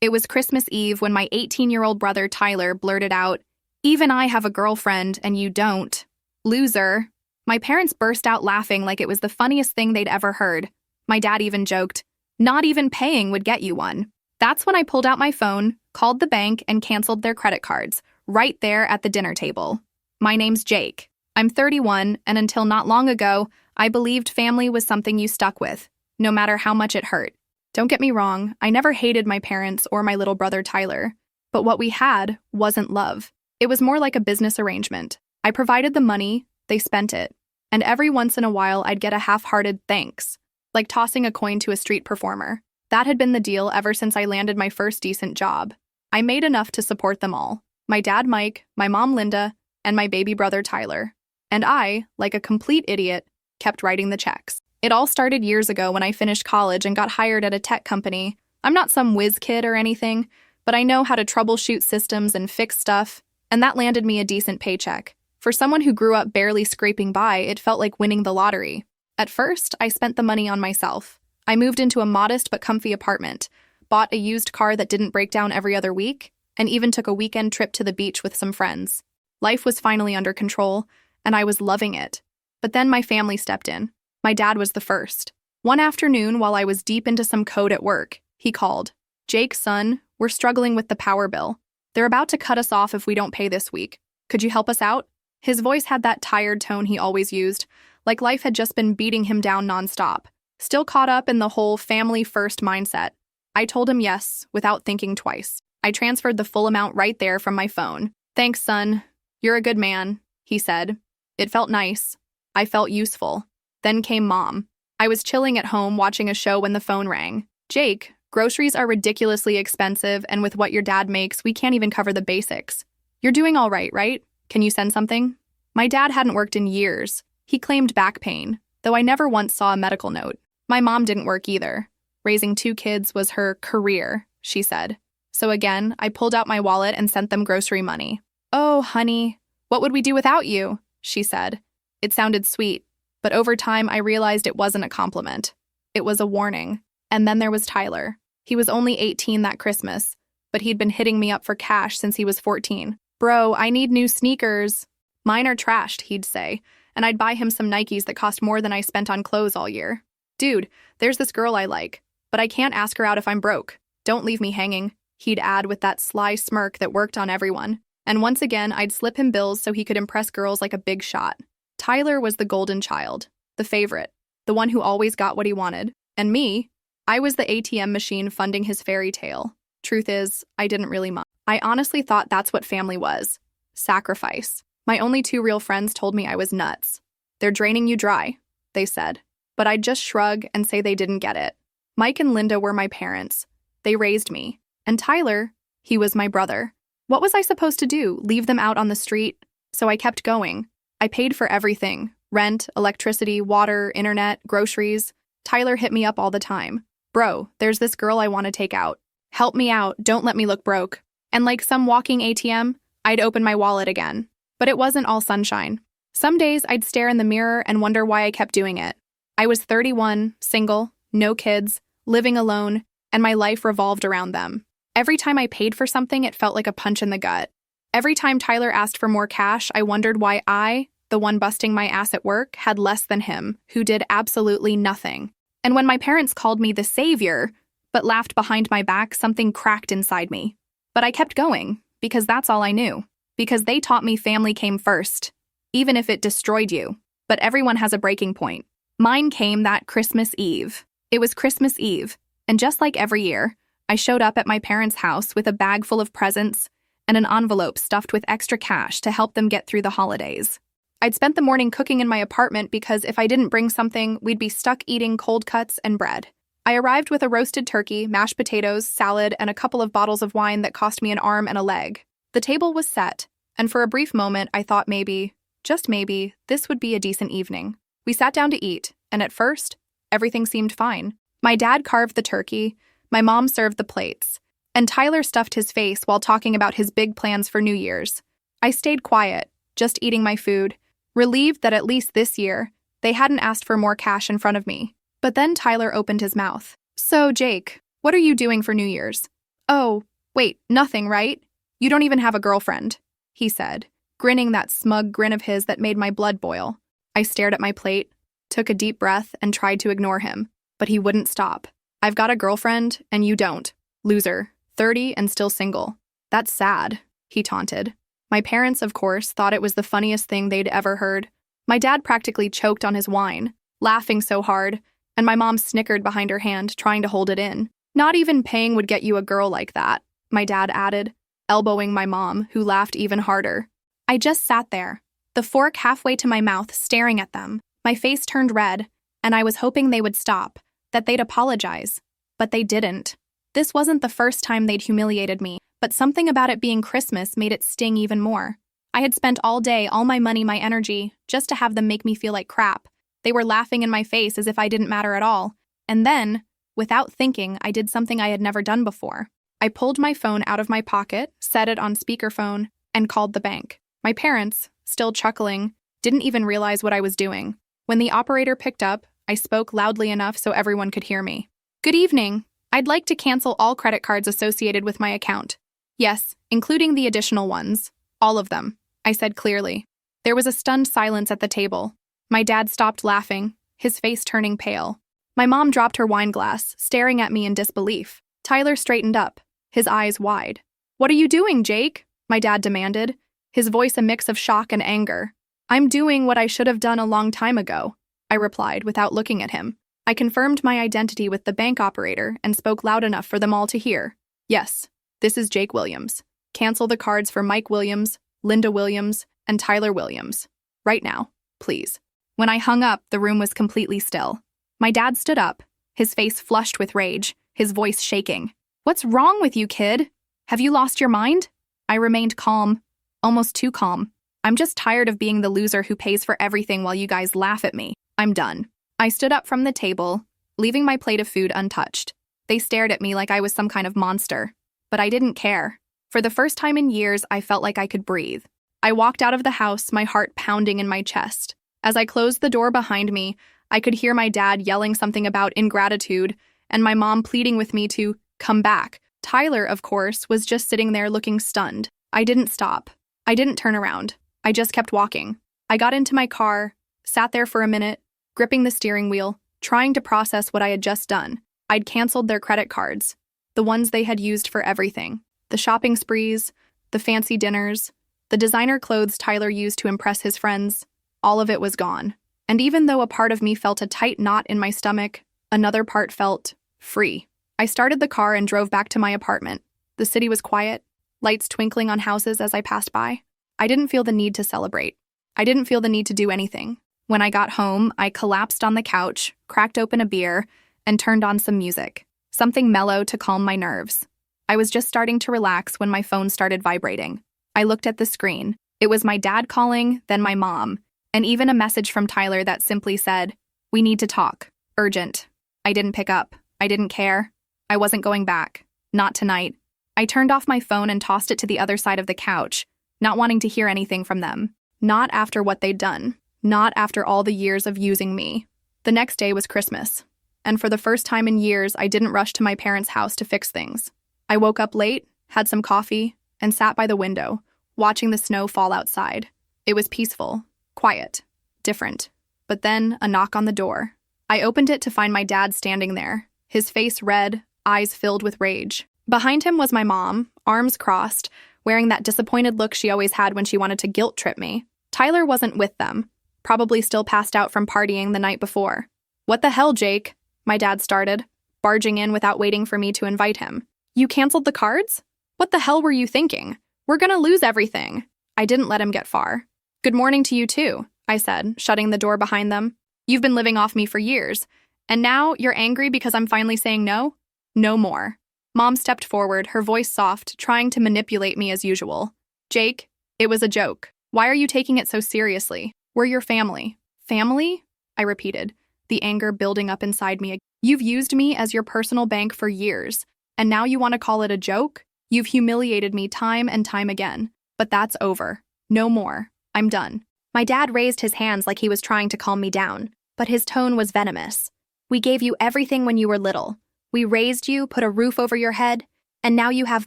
It was Christmas Eve when my 18-year-old brother Tyler blurted out, "Even I have a girlfriend, and you don't. Loser." My parents burst out laughing like it was the funniest thing they'd ever heard. My dad even joked, "Not even paying would get you one." That's when I pulled out my phone, called the bank, and canceled their credit cards, right there at the dinner table. My name's Jake. I'm 31, and until not long ago, I believed family was something you stuck with, no matter how much it hurt. Don't get me wrong, I never hated my parents or my little brother Tyler. But what we had wasn't love. It was more like a business arrangement. I provided the money, they spent it. And every once in a while, I'd get a half-hearted thanks, like tossing a coin to a street performer. That had been the deal ever since I landed my first decent job. I made enough to support them all. My dad Mike, my mom Linda, and my baby brother Tyler. And I, like a complete idiot, kept writing the checks. It all started years ago when I finished college and got hired at a tech company. I'm not some whiz kid or anything, but I know how to troubleshoot systems and fix stuff, and that landed me a decent paycheck. For someone who grew up barely scraping by, it felt like winning the lottery. At first, I spent the money on myself. I moved into a modest but comfy apartment, bought a used car that didn't break down every other week, and even took a weekend trip to the beach with some friends. Life was finally under control, and I was loving it. But then my family stepped in. My dad was the first. One afternoon, while I was deep into some code at work, he called. "Jake, son, we're struggling with the power bill. They're about to cut us off if we don't pay this week. Could you help us out?" His voice had that tired tone he always used, like life had just been beating him down nonstop. Still caught up in the whole family-first mindset, I told him yes, without thinking twice. I transferred the full amount right there from my phone. "Thanks, son. You're a good man," he said. It felt nice. I felt useful. Then came Mom. I was chilling at home watching a show when the phone rang. "Jake, groceries are ridiculously expensive, and with what your dad makes, we can't even cover the basics. You're doing all right? Can you send something?" My dad hadn't worked in years. He claimed back pain, though I never once saw a medical note. My mom didn't work either. Raising 2 kids was her career, she said. So again, I pulled out my wallet and sent them grocery money. "Oh, honey, what would we do without you?" she said. It sounded sweet, but over time I realized it wasn't a compliment. It was a warning. And then there was Tyler. He was only 18 that Christmas, but he'd been hitting me up for cash since he was 14. "Bro, I need new sneakers." "Mine are trashed," he'd say, and I'd buy him some Nikes that cost more than I spent on clothes all year. "Dude, there's this girl I like, but I can't ask her out if I'm broke. Don't leave me hanging," he'd add with that sly smirk that worked on everyone. And once again, I'd slip him bills so he could impress girls like a big shot. Tyler was the golden child, the favorite, the one who always got what he wanted. And me, I was the ATM machine funding his fairy tale. Truth is, I didn't really mind. I honestly thought that's what family was. Sacrifice. My only 2 real friends told me I was nuts. "They're draining you dry," they said. But I'd just shrug and say they didn't get it. Mike and Linda were my parents. They raised me. And Tyler, he was my brother. What was I supposed to do, leave them out on the street? So I kept going. I paid for everything. Rent, electricity, water, internet, groceries. Tyler hit me up all the time. "Bro, there's this girl I want to take out. Help me out, don't let me look broke." And like some walking ATM, I'd open my wallet again. But it wasn't all sunshine. Some days I'd stare in the mirror and wonder why I kept doing it. I was 31, single, no kids, living alone, and my life revolved around them. Every time I paid for something, it felt like a punch in the gut. Every time Tyler asked for more cash, I wondered why I, the one busting my ass at work, had less than him, who did absolutely nothing. And when my parents called me the savior, but laughed behind my back, something cracked inside me. But I kept going, because that's all I knew. Because they taught me family came first, even if it destroyed you. But everyone has a breaking point. Mine came that Christmas Eve. It was Christmas Eve, and just like every year, I showed up at my parents' house with a bag full of presents and an envelope stuffed with extra cash to help them get through the holidays. I'd spent the morning cooking in my apartment because if I didn't bring something, we'd be stuck eating cold cuts and bread. I arrived with a roasted turkey, mashed potatoes, salad, and a couple of bottles of wine that cost me an arm and a leg. The table was set, and for a brief moment I thought maybe, just maybe, this would be a decent evening. We sat down to eat, and at first, everything seemed fine. My dad carved the turkey, my mom served the plates, and Tyler stuffed his face while talking about his big plans for New Year's. I stayed quiet, just eating my food, relieved that at least this year, they hadn't asked for more cash in front of me. But then Tyler opened his mouth. "So, Jake, what are you doing for New Year's?" "Oh, wait, nothing, right? You don't even have a girlfriend," he said, grinning that smug grin of his that made my blood boil. I stared at my plate, took a deep breath, and tried to ignore him, but he wouldn't stop. "I've got a girlfriend, and you don't. Loser, 30 and still single. That's sad," he taunted. My parents, of course, thought it was the funniest thing they'd ever heard. My dad practically choked on his wine, laughing so hard, and my mom snickered behind her hand, trying to hold it in. "Not even paying would get you a girl like that," my dad added, elbowing my mom, who laughed even harder. I just sat there, the fork halfway to my mouth, staring at them. My face turned red, and I was hoping they would stop, that they'd apologize. But they didn't. This wasn't the first time they'd humiliated me, but something about it being Christmas made it sting even more. I had spent all day, all my money, my energy, just to have them make me feel like crap. They were laughing in my face as if I didn't matter at all. And then, without thinking, I did something I had never done before. I pulled my phone out of my pocket, set it on speakerphone, and called the bank. My parents, still chuckling, didn't even realize what I was doing. When the operator picked up, I spoke loudly enough so everyone could hear me. "Good evening. I'd like to cancel all credit cards associated with my account." "Yes, including the additional ones. All of them," I said clearly. There was a stunned silence at the table. My dad stopped laughing, his face turning pale. My mom dropped her wine glass, staring at me in disbelief. Tyler straightened up, his eyes wide. "What are you doing, Jake?" my dad demanded, his voice a mix of shock and anger. "I'm doing what I should have done a long time ago," I replied without looking at him. I confirmed my identity with the bank operator and spoke loud enough for them all to hear. "Yes, this is Jake Williams. Cancel the cards for Mike Williams, Linda Williams, and Tyler Williams. Right now, please." When I hung up, the room was completely still. My dad stood up, his face flushed with rage, his voice shaking. "What's wrong with you, kid? Have you lost your mind?" I remained calm, almost too calm. "I'm just tired of being the loser who pays for everything while you guys laugh at me. I'm done." I stood up from the table, leaving my plate of food untouched. They stared at me like I was some kind of monster, but I didn't care. For the first time in years, I felt like I could breathe. I walked out of the house, my heart pounding in my chest. As I closed the door behind me, I could hear my dad yelling something about ingratitude and my mom pleading with me to come back. Tyler, of course, was just sitting there looking stunned. I didn't stop. I didn't turn around. I just kept walking. I got into my car, sat there for a minute, gripping the steering wheel, trying to process what I had just done. I'd canceled their credit cards, the ones they had used for everything. The shopping sprees, the fancy dinners, the designer clothes Tyler used to impress his friends. All of it was gone. And even though a part of me felt a tight knot in my stomach, another part felt free. I started the car and drove back to my apartment. The city was quiet, lights twinkling on houses as I passed by. I didn't feel the need to celebrate. I didn't feel the need to do anything. When I got home, I collapsed on the couch, cracked open a beer, and turned on some music, something mellow to calm my nerves. I was just starting to relax when my phone started vibrating. I looked at the screen. It was my dad calling, then my mom, and even a message from Tyler that simply said, "We need to talk. Urgent." I didn't pick up. I didn't care. I wasn't going back. Not tonight. I turned off my phone and tossed it to the other side of the couch, not wanting to hear anything from them. Not after what they'd done. Not after all the years of using me. The next day was Christmas, and for the first time in years, I didn't rush to my parents' house to fix things. I woke up late, had some coffee, and sat by the window, watching the snow fall outside. It was peaceful, quiet, different. But then, a knock on the door. I opened it to find my dad standing there, his face red, eyes filled with rage. Behind him was my mom, arms crossed, wearing that disappointed look she always had when she wanted to guilt trip me. Tyler wasn't with them, probably still passed out from partying the night before. "What the hell, Jake?" my dad started, barging in without waiting for me to invite him. "You canceled the cards? What the hell were you thinking? We're gonna lose everything." I didn't let him get far. "Good morning to you too," I said, shutting the door behind them. "You've been living off me for years, and now you're angry because I'm finally saying no? No more." Mom stepped forward, her voice soft, trying to manipulate me as usual. "Jake, it was a joke. Why are you taking it so seriously? We're your family." "Family?" I repeated, the anger building up inside me. "You've used me as your personal bank for years, and now you want to call it a joke? You've humiliated me time and time again. But that's over. No more. I'm done." My dad raised his hands like he was trying to calm me down, but his tone was venomous. "We gave you everything when you were little. We raised you, put a roof over your head. And now you have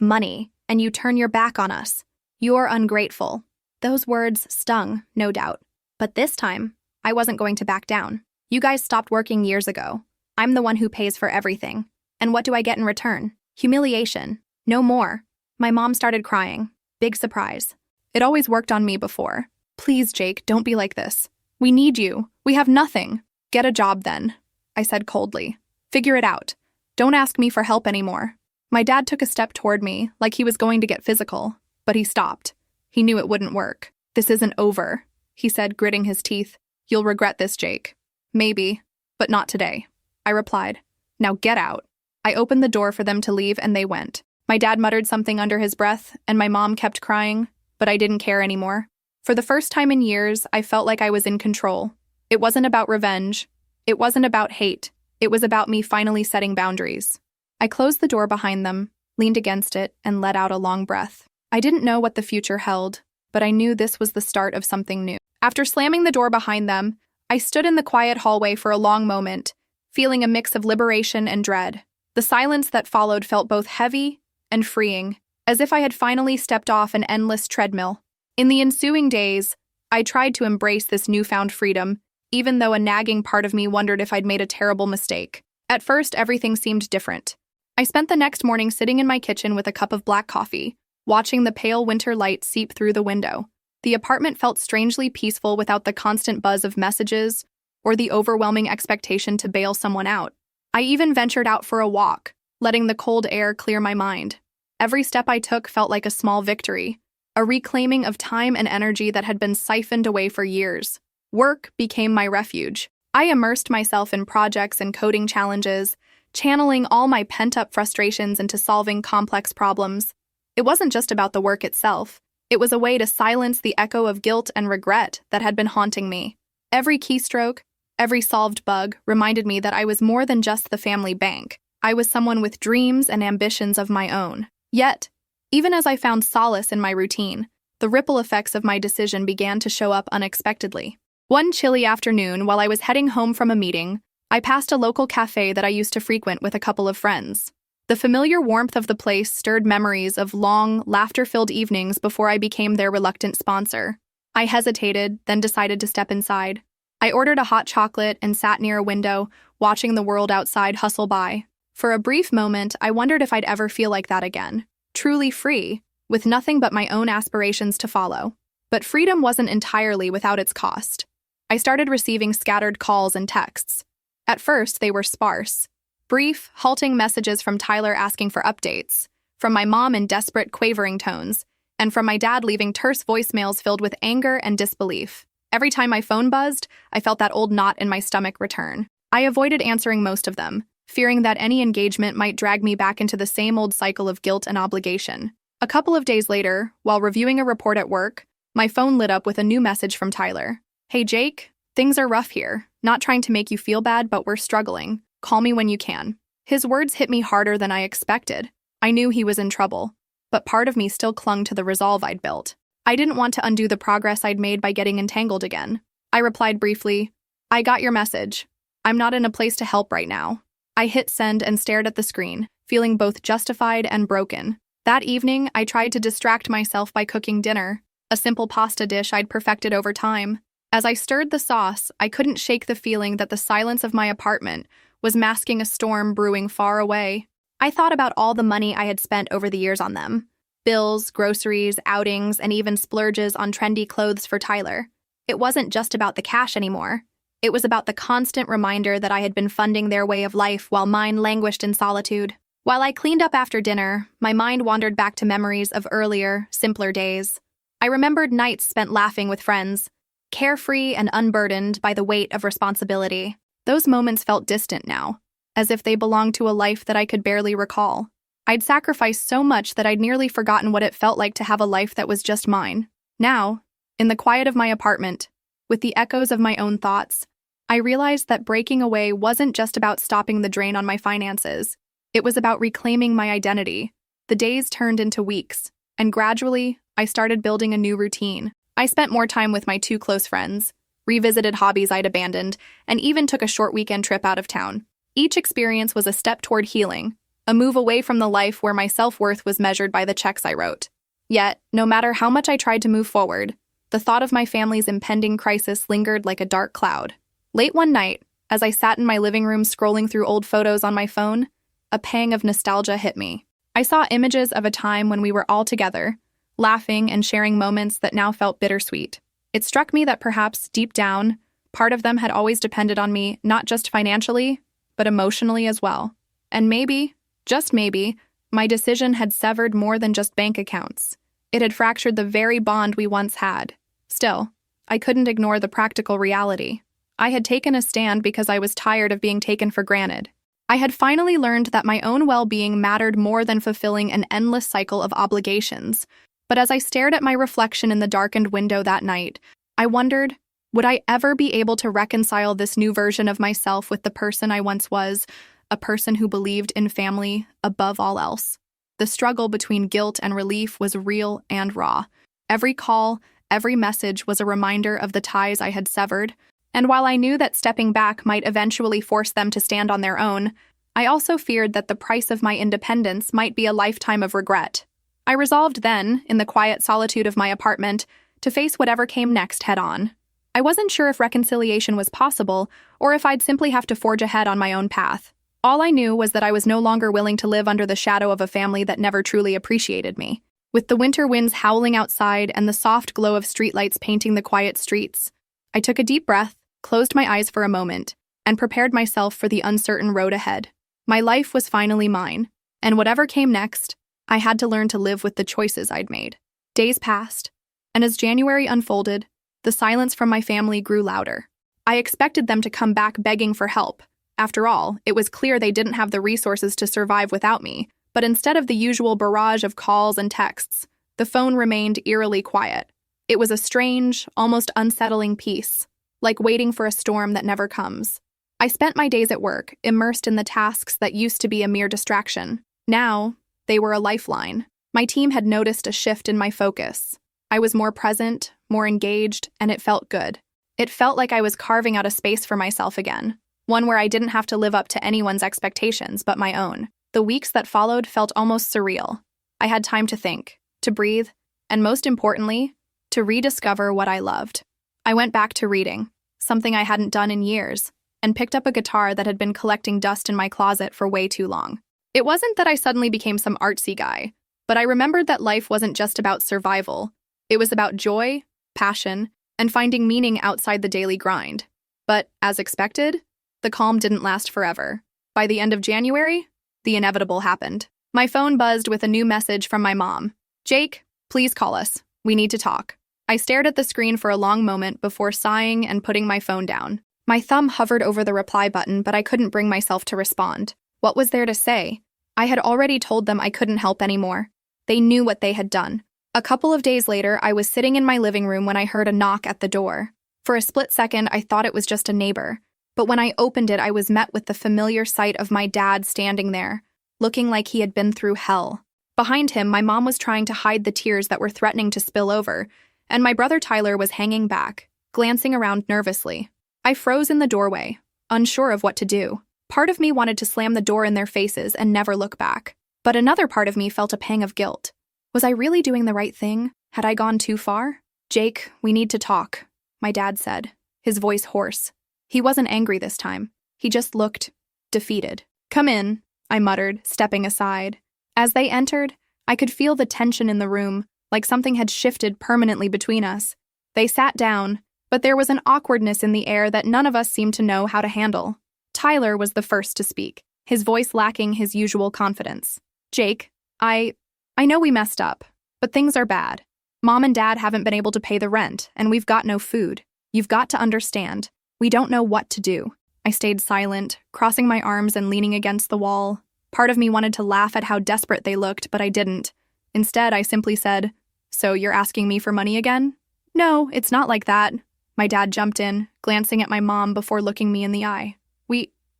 money, and you turn your back on us. You're ungrateful." Those words stung, no doubt. But this time, I wasn't going to back down. "You guys stopped working years ago. I'm the one who pays for everything. And what do I get in return? Humiliation. No more." My mom started crying. Big surprise. It always worked on me before. "Please, Jake, don't be like this. We need you. We have nothing." "Get a job then," I said coldly. "Figure it out. Don't ask me for help anymore." My dad took a step toward me, like he was going to get physical, but he stopped. He knew it wouldn't work. "This isn't over," he said, gritting his teeth. "You'll regret this, Jake." "Maybe, but not today," I replied. "Now get out." I opened the door for them to leave, and they went. My dad muttered something under his breath, and my mom kept crying, but I didn't care anymore. For the first time in years, I felt like I was in control. It wasn't about revenge. It wasn't about hate. It was about me finally setting boundaries. I closed the door behind them, leaned against it, and let out a long breath. I didn't know what the future held, but I knew this was the start of something new. After slamming the door behind them, I stood in the quiet hallway for a long moment, feeling a mix of liberation and dread. The silence that followed felt both heavy and freeing, as if I had finally stepped off an endless treadmill. In the ensuing days, I tried to embrace this newfound freedom, even though a nagging part of me wondered if I'd made a terrible mistake. At first, everything seemed different. I spent the next morning sitting in my kitchen with a cup of black coffee, watching the pale winter light seep through the window. The apartment felt strangely peaceful without the constant buzz of messages or the overwhelming expectation to bail someone out. I even ventured out for a walk, letting the cold air clear my mind. Every step I took felt like a small victory, a reclaiming of time and energy that had been siphoned away for years. Work became my refuge. I immersed myself in projects and coding challenges, channeling all my pent-up frustrations into solving complex problems. It wasn't just about the work itself. It was a way to silence the echo of guilt and regret that had been haunting me. Every keystroke, every solved bug reminded me that I was more than just the family bank. I was someone with dreams and ambitions of my own. Yet, even as I found solace in my routine, the ripple effects of my decision began to show up unexpectedly. One chilly afternoon, while I was heading home from a meeting, I passed a local cafe that I used to frequent with a couple of friends. The familiar warmth of the place stirred memories of long, laughter-filled evenings before I became their reluctant sponsor. I hesitated, then decided to step inside. I ordered a hot chocolate and sat near a window, watching the world outside hustle by. For a brief moment, I wondered if I'd ever feel like that again. Truly free, with nothing but my own aspirations to follow. But freedom wasn't entirely without its cost. I started receiving scattered calls and texts. At first, they were sparse. Brief, halting messages from Tyler asking for updates, from my mom in desperate, quavering tones, and from my dad leaving terse voicemails filled with anger and disbelief. Every time my phone buzzed, I felt that old knot in my stomach return. I avoided answering most of them, fearing that any engagement might drag me back into the same old cycle of guilt and obligation. A couple of days later, while reviewing a report at work, my phone lit up with a new message from Tyler. "Hey Jake, things are rough here. Not trying to make you feel bad, but we're struggling. Call me when you can." His words hit me harder than I expected. I knew he was in trouble, but part of me still clung to the resolve I'd built. I didn't want to undo the progress I'd made by getting entangled again. I replied briefly, "I got your message. I'm not in a place to help right now." I hit send and stared at the screen, feeling both justified and broken. That evening, I tried to distract myself by cooking dinner, a simple pasta dish I'd perfected over time. As I stirred the sauce, I couldn't shake the feeling that the silence of my apartment was masking a storm brewing far away. I thought about all the money I had spent over the years on them. Bills, groceries, outings, and even splurges on trendy clothes for Tyler. It wasn't just about the cash anymore. It was about the constant reminder that I had been funding their way of life while mine languished in solitude. While I cleaned up after dinner, my mind wandered back to memories of earlier, simpler days. I remembered nights spent laughing with friends, carefree and unburdened by the weight of responsibility. Those moments felt distant now, as if they belonged to a life that I could barely recall. I'd sacrificed so much that I'd nearly forgotten what it felt like to have a life that was just mine. Now, in the quiet of my apartment, with the echoes of my own thoughts, I realized that breaking away wasn't just about stopping the drain on my finances. It was about reclaiming my identity. The days turned into weeks, and gradually, I started building a new routine. I spent more time with my two close friends, revisited hobbies I'd abandoned, and even took a short weekend trip out of town. Each experience was a step toward healing, a move away from the life where my self-worth was measured by the checks I wrote. Yet, no matter how much I tried to move forward, the thought of my family's impending crisis lingered like a dark cloud. Late one night, as I sat in my living room scrolling through old photos on my phone, a pang of nostalgia hit me. I saw images of a time when we were all together, laughing and sharing moments that now felt bittersweet. It struck me that perhaps, deep down, part of them had always depended on me, not just financially, but emotionally as well. And maybe, just maybe, my decision had severed more than just bank accounts. It had fractured the very bond we once had. Still, I couldn't ignore the practical reality. I had taken a stand because I was tired of being taken for granted. I had finally learned that my own well-being mattered more than fulfilling an endless cycle of obligations. But as I stared at my reflection in the darkened window that night, I wondered, would I ever be able to reconcile this new version of myself with the person I once was, a person who believed in family above all else? The struggle between guilt and relief was real and raw. Every call, every message was a reminder of the ties I had severed, and while I knew that stepping back might eventually force them to stand on their own, I also feared that the price of my independence might be a lifetime of regret. I resolved then, in the quiet solitude of my apartment, to face whatever came next head-on. I wasn't sure if reconciliation was possible, or if I'd simply have to forge ahead on my own path. All I knew was that I was no longer willing to live under the shadow of a family that never truly appreciated me. With the winter winds howling outside and the soft glow of streetlights painting the quiet streets, I took a deep breath, closed my eyes for a moment, and prepared myself for the uncertain road ahead. My life was finally mine, and whatever came next, I had to learn to live with the choices I'd made. Days passed, and as January unfolded, the silence from my family grew louder. I expected them to come back begging for help. After all, it was clear they didn't have the resources to survive without me, but instead of the usual barrage of calls and texts, the phone remained eerily quiet. It was a strange, almost unsettling peace, like waiting for a storm that never comes. I spent my days at work, immersed in the tasks that used to be a mere distraction. Now, they were a lifeline. My team had noticed a shift in my focus. I was more present, more engaged, and it felt good. It felt like I was carving out a space for myself again, one where I didn't have to live up to anyone's expectations but my own. The weeks that followed felt almost surreal. I had time to think, to breathe, and most importantly, to rediscover what I loved. I went back to reading, something I hadn't done in years, and picked up a guitar that had been collecting dust in my closet for way too long. It wasn't that I suddenly became some artsy guy, but I remembered that life wasn't just about survival. It was about joy, passion, and finding meaning outside the daily grind. But, as expected, the calm didn't last forever. By the end of January, the inevitable happened. My phone buzzed with a new message from my mom. "Jake, please call us. We need to talk." I stared at the screen for a long moment before sighing and putting my phone down. My thumb hovered over the reply button, but I couldn't bring myself to respond. What was there to say? I had already told them I couldn't help anymore. They knew what they had done. A couple of days later, I was sitting in my living room when I heard a knock at the door. For a split second, I thought it was just a neighbor. But when I opened it, I was met with the familiar sight of my dad standing there, looking like he had been through hell. Behind him, my mom was trying to hide the tears that were threatening to spill over, and my brother Tyler was hanging back, glancing around nervously. I froze in the doorway, unsure of what to do. Part of me wanted to slam the door in their faces and never look back. But another part of me felt a pang of guilt. Was I really doing the right thing? Had I gone too far? "Jake, we need to talk," my dad said, his voice hoarse. He wasn't angry this time. He just looked defeated. "Come in," I muttered, stepping aside. As they entered, I could feel the tension in the room, like something had shifted permanently between us. They sat down, but there was an awkwardness in the air that none of us seemed to know how to handle. Tyler was the first to speak, his voice lacking his usual confidence. "Jake, I know we messed up, but things are bad. Mom and Dad haven't been able to pay the rent, and we've got no food. You've got to understand. We don't know what to do." I stayed silent, crossing my arms and leaning against the wall. Part of me wanted to laugh at how desperate they looked, but I didn't. Instead, I simply said, "So you're asking me for money again?" "No, it's not like that." My dad jumped in, glancing at my mom before looking me in the eye.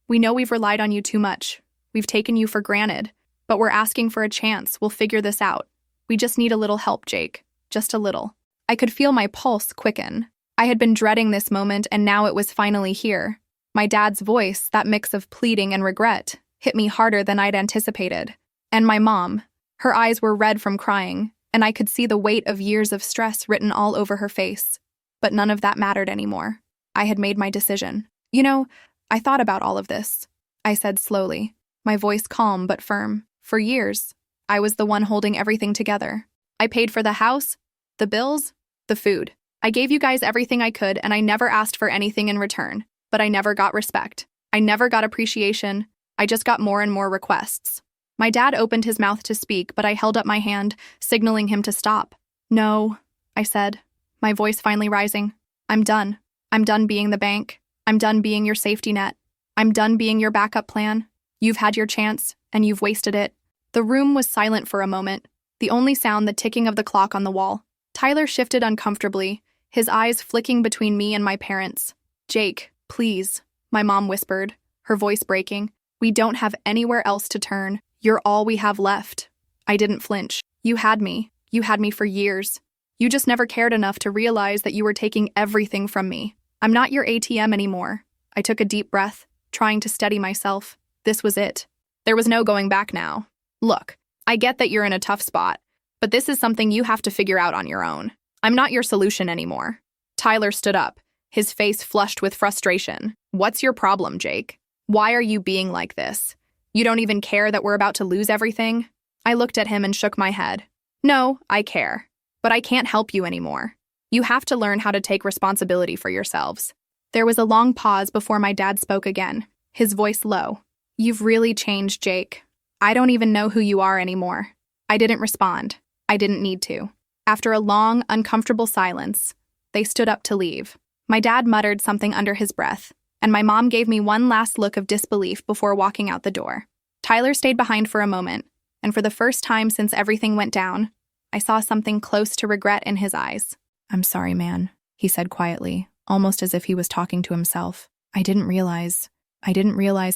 We know we've relied on you too much. We've taken you for granted. But we're asking for a chance. We'll figure this out. We just need a little help, Jake. Just a little." I could feel my pulse quicken. I had been dreading this moment, and now it was finally here. My dad's voice, that mix of pleading and regret, hit me harder than I'd anticipated. And my mom. Her eyes were red from crying, and I could see the weight of years of stress written all over her face. But none of that mattered anymore. I had made my decision. You know, I thought about all of this, I said slowly, my voice calm but firm. For years, I was the one holding everything together. I paid for the house, the bills, the food. I gave you guys everything I could, and I never asked for anything in return. But I never got respect. I never got appreciation. I just got more and more requests. My dad opened his mouth to speak, but I held up my hand, signaling him to stop. No, I said, my voice finally rising. I'm done. I'm done being the bank. I'm done being your safety net. I'm done being your backup plan. You've had your chance, and you've wasted it. The room was silent for a moment, the only sound the ticking of the clock on the wall. Tyler shifted uncomfortably, his eyes flicking between me and my parents. Jake, please, my mom whispered, her voice breaking. We don't have anywhere else to turn. You're all we have left. I didn't flinch. You had me. You had me for years. You just never cared enough to realize that you were taking everything from me. I'm not your ATM anymore. I took a deep breath, trying to steady myself. This was it. There was no going back now. Look, I get that you're in a tough spot, but this is something you have to figure out on your own. I'm not your solution anymore. Tyler stood up, his face flushed with frustration. What's your problem, Jake? Why are you being like this? You don't even care that we're about to lose everything? I looked at him and shook my head. No, I care. But I can't help you anymore. You have to learn how to take responsibility for yourselves. There was a long pause before my dad spoke again, his voice low. You've really changed, Jake. I don't even know who you are anymore. I didn't respond. I didn't need to. After a long, uncomfortable silence, they stood up to leave. My dad muttered something under his breath, and my mom gave me one last look of disbelief before walking out the door. Tyler stayed behind for a moment, and for the first time since everything went down, I saw something close to regret in his eyes. I'm sorry, man, he said quietly, almost as if he was talking to himself. I didn't realize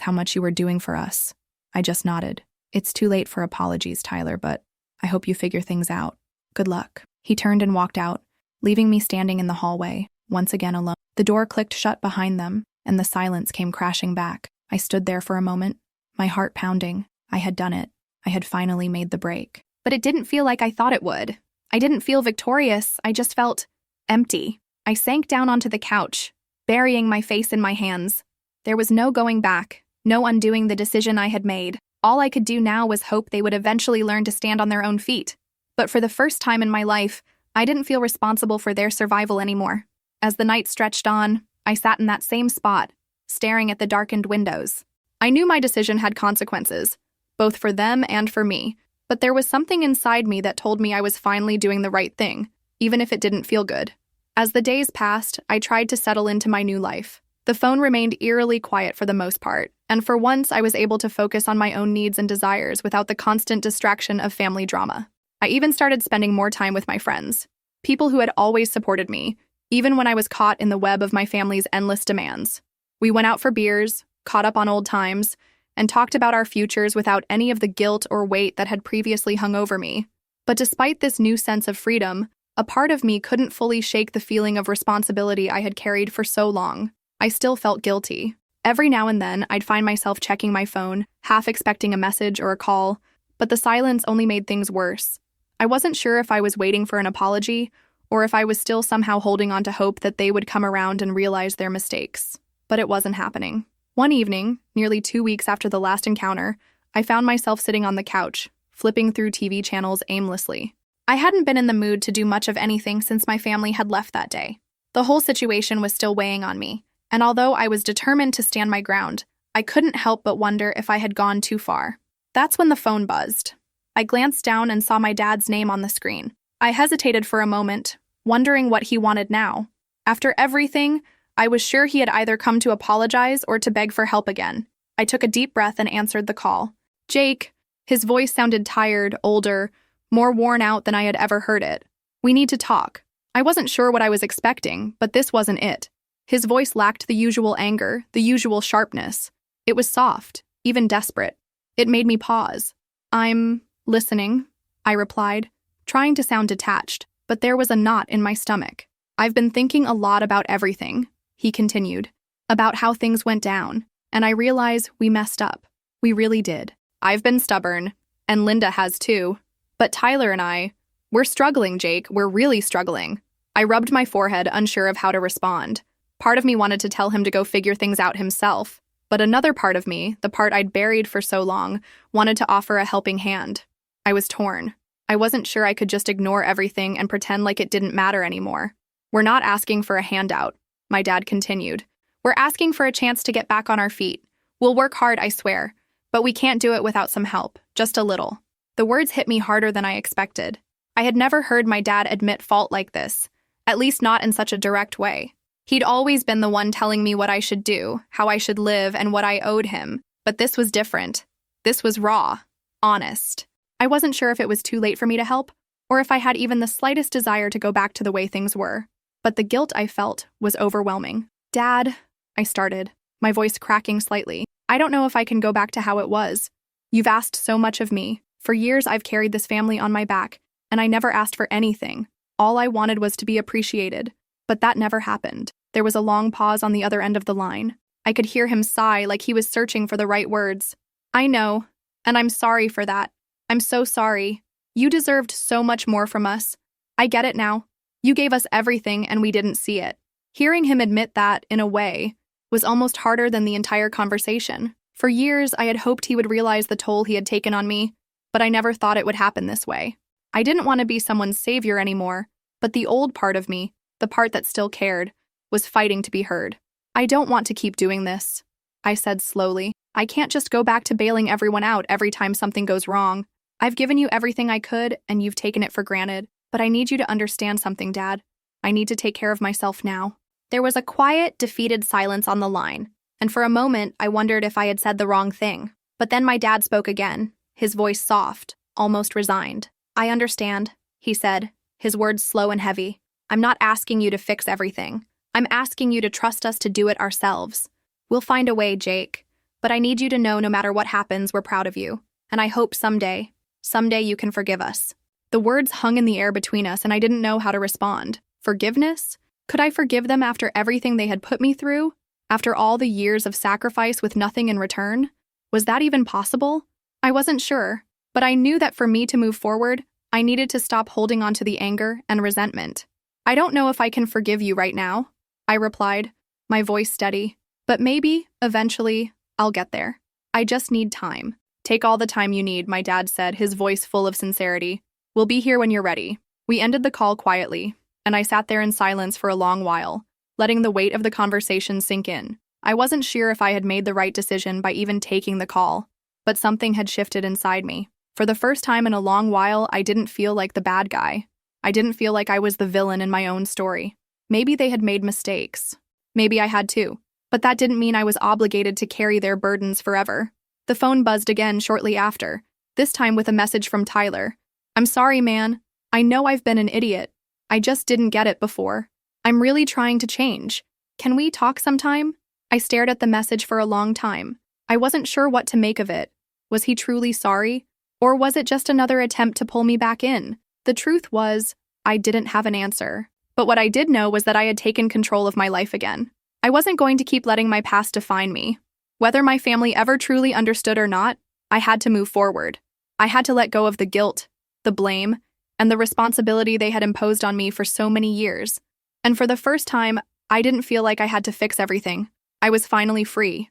how much you were doing for us. I just nodded. It's too late for apologies, Tyler, but I hope you figure things out. Good luck. He turned and walked out, leaving me standing in the hallway, once again alone. The door clicked shut behind them, and the silence came crashing back. I stood there for a moment, my heart pounding. I had done it. I had finally made the break. But it didn't feel like I thought it would. I didn't feel victorious. I just felt empty. I sank down onto the couch, burying my face in my hands. There was no going back, no undoing the decision I had made. All I could do now was hope they would eventually learn to stand on their own feet. But for the first time in my life, I didn't feel responsible for their survival anymore. As the night stretched on, I sat in that same spot, staring at the darkened windows. I knew my decision had consequences, both for them and for me, but there was something inside me that told me I was finally doing the right thing, even if it didn't feel good. As the days passed, I tried to settle into my new life. The phone remained eerily quiet for the most part, and for once I was able to focus on my own needs and desires without the constant distraction of family drama. I even started spending more time with my friends, people who had always supported me, even when I was caught in the web of my family's endless demands. We went out for beers, caught up on old times, and talked about our futures without any of the guilt or weight that had previously hung over me. But despite this new sense of freedom, a part of me couldn't fully shake the feeling of responsibility I had carried for so long. I still felt guilty. Every now and then, I'd find myself checking my phone, half expecting a message or a call, but the silence only made things worse. I wasn't sure if I was waiting for an apology, or if I was still somehow holding on to hope that they would come around and realize their mistakes. But it wasn't happening. One evening, nearly 2 weeks after the last encounter, I found myself sitting on the couch, flipping through TV channels aimlessly. I hadn't been in the mood to do much of anything since my family had left that day. The whole situation was still weighing on me, and although I was determined to stand my ground, I couldn't help but wonder if I had gone too far. That's when the phone buzzed. I glanced down and saw my dad's name on the screen. I hesitated for a moment, wondering what he wanted now. After everything, I was sure he had either come to apologize or to beg for help again. I took a deep breath and answered the call. Jake. His voice sounded tired, older, more worn out than I had ever heard it. We need to talk. I wasn't sure what I was expecting, but this wasn't it. His voice lacked the usual anger, the usual sharpness. It was soft, even desperate. It made me pause. I'm listening, I replied, trying to sound detached, but there was a knot in my stomach. I've been thinking a lot about everything, he continued, about how things went down, and I realize we messed up. We really did. I've been stubborn, and Linda has too. But Tyler and we're struggling, Jake. We're really struggling. I rubbed my forehead, unsure of how to respond. Part of me wanted to tell him to go figure things out himself, but another part of me, the part I'd buried for so long, wanted to offer a helping hand. I was torn. I wasn't sure I could just ignore everything and pretend like it didn't matter anymore. We're not asking for a handout, my dad continued. We're asking for a chance to get back on our feet. We'll work hard, I swear, but we can't do it without some help, just a little. The words hit me harder than I expected. I had never heard my dad admit fault like this, at least not in such a direct way. He'd always been the one telling me what I should do, how I should live, and what I owed him. But this was different. This was raw, honest. I wasn't sure if it was too late for me to help, or if I had even the slightest desire to go back to the way things were. But the guilt I felt was overwhelming. Dad, I started, my voice cracking slightly. I don't know if I can go back to how it was. You've asked so much of me. For years I've carried this family on my back, and I never asked for anything. All I wanted was to be appreciated. But that never happened. There was a long pause on the other end of the line. I could hear him sigh like he was searching for the right words. I know, and I'm sorry for that. I'm so sorry. You deserved so much more from us. I get it now. You gave us everything and we didn't see it. Hearing him admit that, in a way, was almost harder than the entire conversation. For years, I had hoped he would realize the toll he had taken on me, but I never thought it would happen this way. I didn't want to be someone's savior anymore, but the old part of me, the part that still cared, was fighting to be heard. I don't want to keep doing this, I said slowly. I can't just go back to bailing everyone out every time something goes wrong. I've given you everything I could, and you've taken it for granted. But I need you to understand something, Dad. I need to take care of myself now. There was a quiet, defeated silence on the line, and for a moment I wondered if I had said the wrong thing. But then my dad spoke again, his voice soft, almost resigned. I understand, he said, his words slow and heavy. I'm not asking you to fix everything. I'm asking you to trust us to do it ourselves. We'll find a way, Jake. But I need you to know no matter what happens, we're proud of you. And I hope someday you can forgive us. The words hung in the air between us, and I didn't know how to respond. Forgiveness? Could I forgive them after everything they had put me through? After all the years of sacrifice with nothing in return? Was that even possible? I wasn't sure, but I knew that for me to move forward, I needed to stop holding on to the anger and resentment. I don't know if I can forgive you right now, I replied, my voice steady. But maybe, eventually, I'll get there. I just need time. Take all the time you need, my dad said, his voice full of sincerity. We'll be here when you're ready. We ended the call quietly, and I sat there in silence for a long while, letting the weight of the conversation sink in. I wasn't sure if I had made the right decision by even taking the call, but something had shifted inside me. For the first time in a long while, I didn't feel like the bad guy. I didn't feel like I was the villain in my own story. Maybe they had made mistakes. Maybe I had too. But that didn't mean I was obligated to carry their burdens forever. The phone buzzed again shortly after, this time with a message from Tyler. I'm sorry, man. I know I've been an idiot. I just didn't get it before. I'm really trying to change. Can we talk sometime? I stared at the message for a long time. I wasn't sure what to make of it. Was he truly sorry? Or was it just another attempt to pull me back in? The truth was, I didn't have an answer. But what I did know was that I had taken control of my life again. I wasn't going to keep letting my past define me. Whether my family ever truly understood or not, I had to move forward. I had to let go of the guilt, the blame, and the responsibility they had imposed on me for so many years. And for the first time, I didn't feel like I had to fix everything. I was finally free.